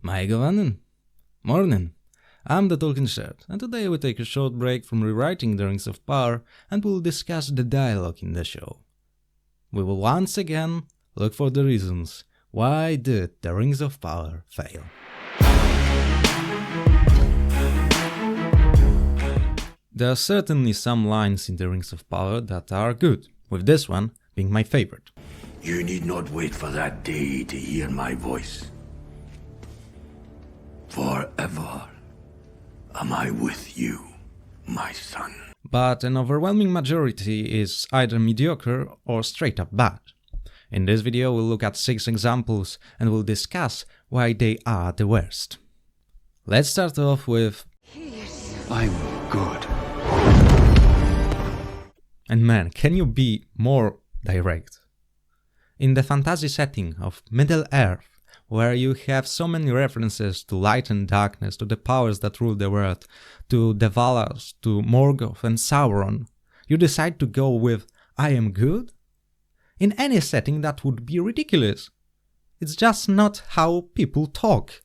Maigavanen. Morning. I'm the Talking Shirt, and today we take a short break from rewriting the Rings of Power and we'll discuss the dialogue in the show. We will once again look for the reasons why did the Rings of Power fail. There are certainly some lines in the Rings of Power that are good, with this one being my favorite. You need not wait for that day to hear my voice. Forever am I with you, my son. But an overwhelming majority is either mediocre or straight up bad. In this video we'll look at 6 examples and we'll discuss why they are the worst. Let's start off with I'm good. And man, can you be more direct? In the fantasy setting of Middle-earth, where you have so many references to light and darkness, to the powers that rule the world, to the Valar, to Morgoth and Sauron, you decide to go with I am good? In any setting that would be ridiculous. It's just not how people talk.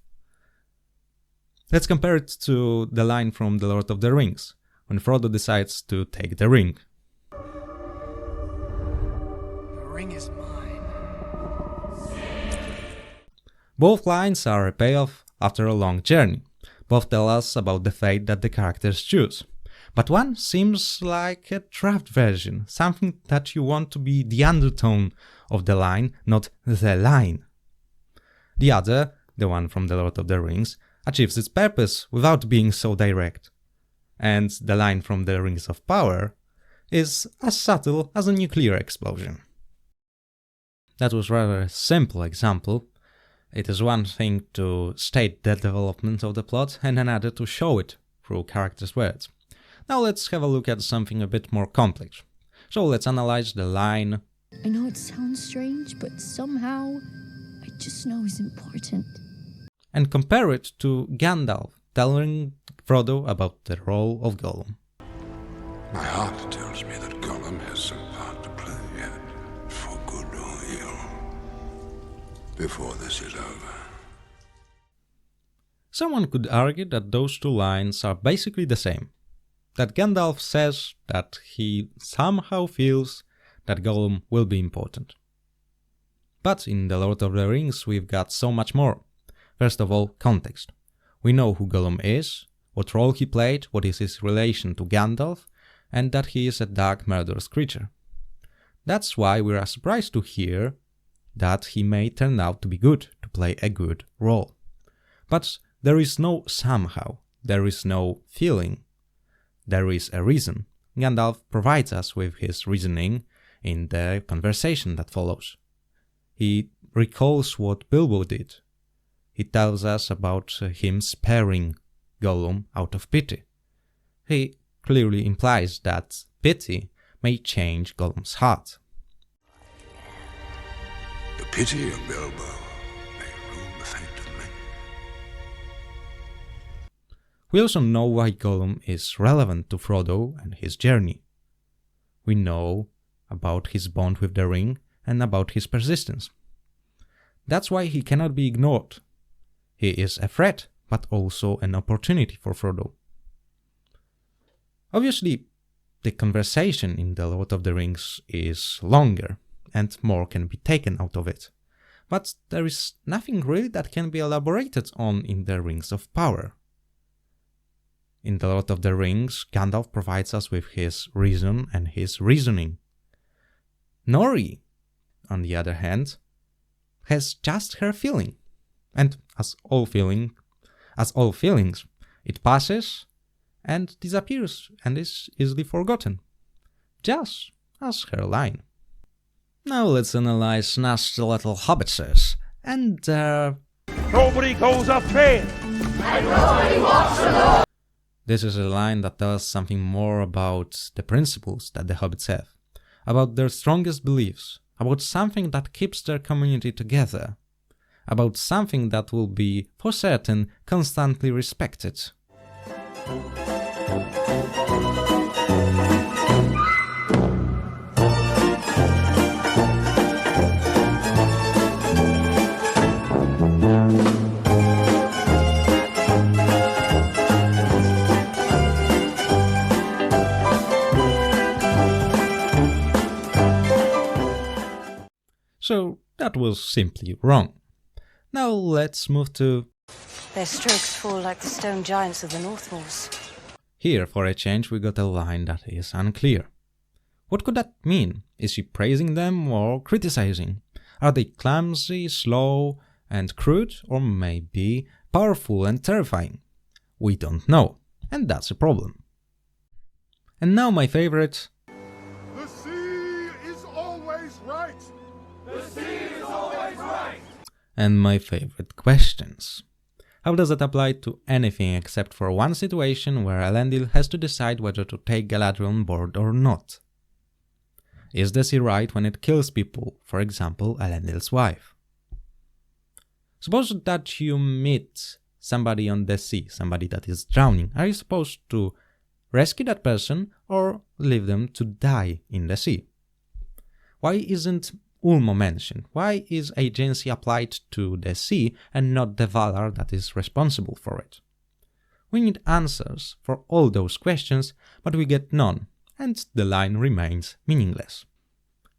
Let's compare it to the line from The Lord of the Rings, when Frodo decides to take the ring. The ring is mine. Both lines are a payoff after a long journey. Both tell us about the fate that the characters choose. But one seems like a draft version, something that you want to be the undertone of the line, not the line. The other, the one from The Lord of the Rings, achieves its purpose without being so direct. And the line from The Rings of Power is as subtle as a nuclear explosion. That was rather a simple example. It is one thing to state the development of the plot and another to show it through characters' words. Now let's have a look at something a bit more complex. So let's analyze the line. I know it sounds strange, but somehow I just know it's important. And compare it to Gandalf telling Frodo about the role of Gollum. My heart tells me that Gollum has some part to play yet, for good or ill, before this is over. Someone could argue that those two lines are basically the same. That Gandalf says that he somehow feels that Gollum will be important. But in The Lord of the Rings we've got so much more. First of all, context. We know who Gollum is, what role he played, what is his relation to Gandalf, and that he is a dark, murderous creature. That's why we are surprised to hear that he may turn out to be good, to play a good role. But there is no somehow, there is no feeling, there is a reason. Gandalf provides us with his reasoning in the conversation that follows. He recalls what Bilbo did. He tells us about him sparing Gollum out of pity. He clearly implies that pity may change Gollum's heart. The pity of Bilbo may rule the fate of men. We also know why Gollum is relevant to Frodo and his journey. We know about his bond with the ring and about his persistence. That's why he cannot be ignored. He is a threat, but also an opportunity for Frodo. Obviously, the conversation in The Lord of the Rings is longer, and more can be taken out of it. But there is nothing really that can be elaborated on in The Rings of Power. In The Lord of the Rings, Gandalf provides us with his reason and his reasoning. Nori, on the other hand, has just her feeling. And as all feelings, it passes and disappears and is easily forgotten. Just as her line. Now let's analyze nasty little hobbitses and Nobody goes up there. This is a line that tells something more about the principles that the hobbits have, about their strongest beliefs, about something that keeps their community together, about something that will be, for certain, constantly respected. That was simply wrong. Now let's move to... Their strokes fall like the stone giants of the Northmoors. Here, for a change, we got a line that is unclear. What could that mean? Is she praising them or criticizing? Are they clumsy, slow and crude, or maybe powerful and terrifying? We don't know, and that's a problem. And now my favorite... The sea is always right. And my favorite questions. How does that apply to anything except for one situation where Elendil has to decide whether to take Galadriel on board or not? Is the sea right when it kills people, for example, Elendil's wife? Suppose that you meet somebody on the sea, somebody that is drowning. Are you supposed to rescue that person or leave them to die in the sea? Why isn't Ulmo mentioned? Why is agency applied to the sea and not the Valar that is responsible for it? We need answers for all those questions, but we get none, and the line remains meaningless.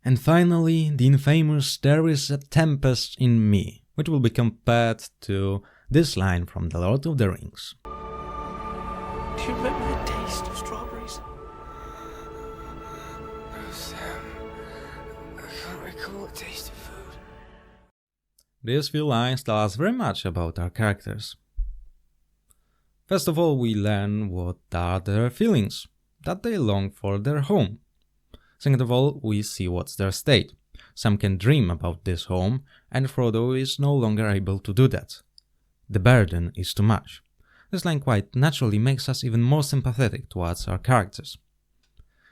And finally, the infamous "there is a tempest in me," which will be compared to this line from The Lord of the Rings. Do you remember the taste of strawberries? No, Sam. I can't recall the taste of food. These few lines tell us very much about our characters. First of all, we learn what are their feelings, that they long for their home. Second of all, we see what's their state. Sam can dream about this home, and Frodo is no longer able to do that. The burden is too much. This line quite naturally makes us even more sympathetic towards our characters.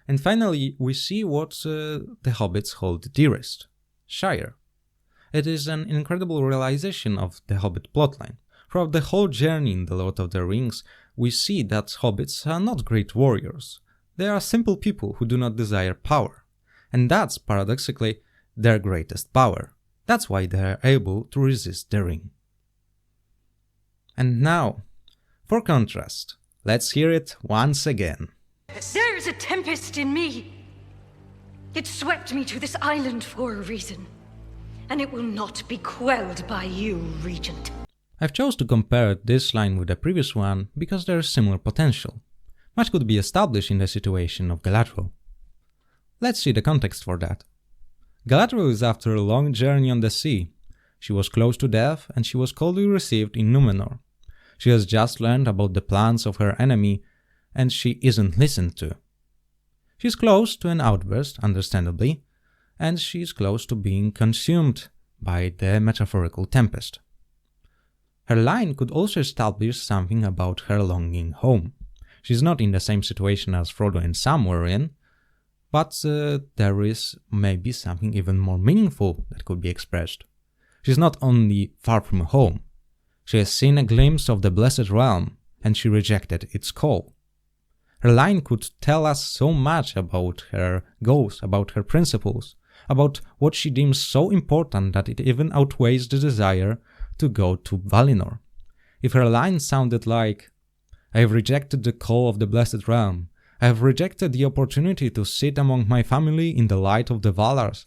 And finally, we see what the hobbits hold dearest: Shire. It is an incredible realization of the Hobbit plotline. Throughout the whole journey in The Lord of the Rings, we see that hobbits are not great warriors. They are simple people who do not desire power. And that's, paradoxically, their greatest power. That's why they are able to resist the ring. And now, for contrast, let's hear it once again. There is a tempest in me. It swept me to this island for a reason, and it will not be quelled by you, Regent. I've chose to compare this line with the previous one because there is similar potential. Much could be established in the situation of Galadriel. Let's see the context for that. Galadriel is after a long journey on the sea. She was close to death and she was coldly received in Númenor. She has just learned about the plans of her enemy and she isn't listened to. She's close to an outburst, understandably, and she's close to being consumed by the metaphorical tempest. Her line could also establish something about her longing home. She's not in the same situation as Frodo and Sam were in, but there is maybe something even more meaningful that could be expressed. She's not only far from home, she has seen a glimpse of the Blessed Realm, and she rejected its call. Her line could tell us so much about her goals, about her principles, about what she deems so important that it even outweighs the desire to go to Valinor. If her line sounded like, "I have rejected the call of the Blessed Realm. I have rejected the opportunity to sit among my family in the light of the Valars.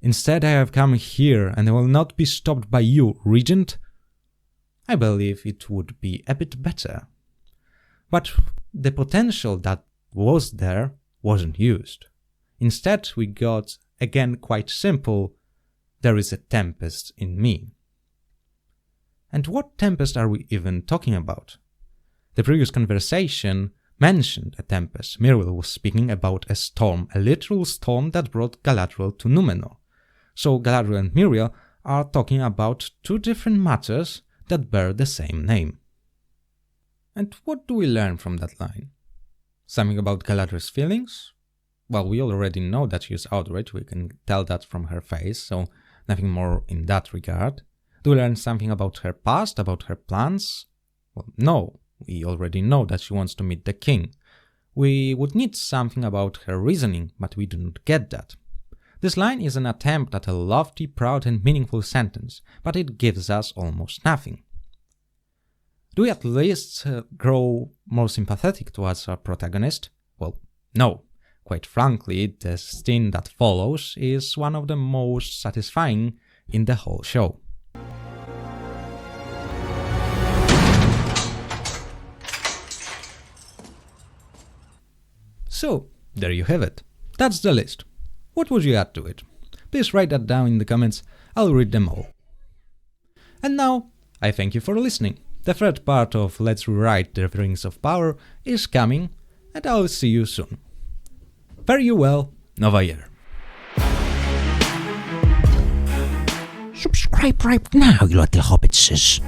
Instead I have come here and I will not be stopped by you, Regent," I believe it would be a bit better. But the potential that was there wasn't used. Instead we got, again quite simple, "There is a tempest in me." And what tempest are we even talking about? The previous conversation mentioned a tempest. Miriel was speaking about a storm, a literal storm that brought Galadriel to Númenor. So Galadriel and Miriel are talking about two different matters that bear the same name. And what do we learn from that line? Something about Galadriel's feelings? Well, we already know that she is outraged, we can tell that from her face, so nothing more in that regard. Do we learn something about her past, about her plans? Well, no, we already know that she wants to meet the king. We would need something about her reasoning, but we do not get that. This line is an attempt at a lofty, proud and meaningful sentence, but it gives us almost nothing. Do we at least grow more sympathetic towards our protagonist? Well, no. quite frankly, the scene that follows is one of the most satisfying in the whole show. So, there you have it. That's the list. What would you add to it? Please write that down in the comments, I'll read them all. And now, I thank you for listening. The third part of Let's Rewrite the Rings of Power is coming, and I'll see you soon. Fare you well, Nova Year. Subscribe right now, you little hobbitses.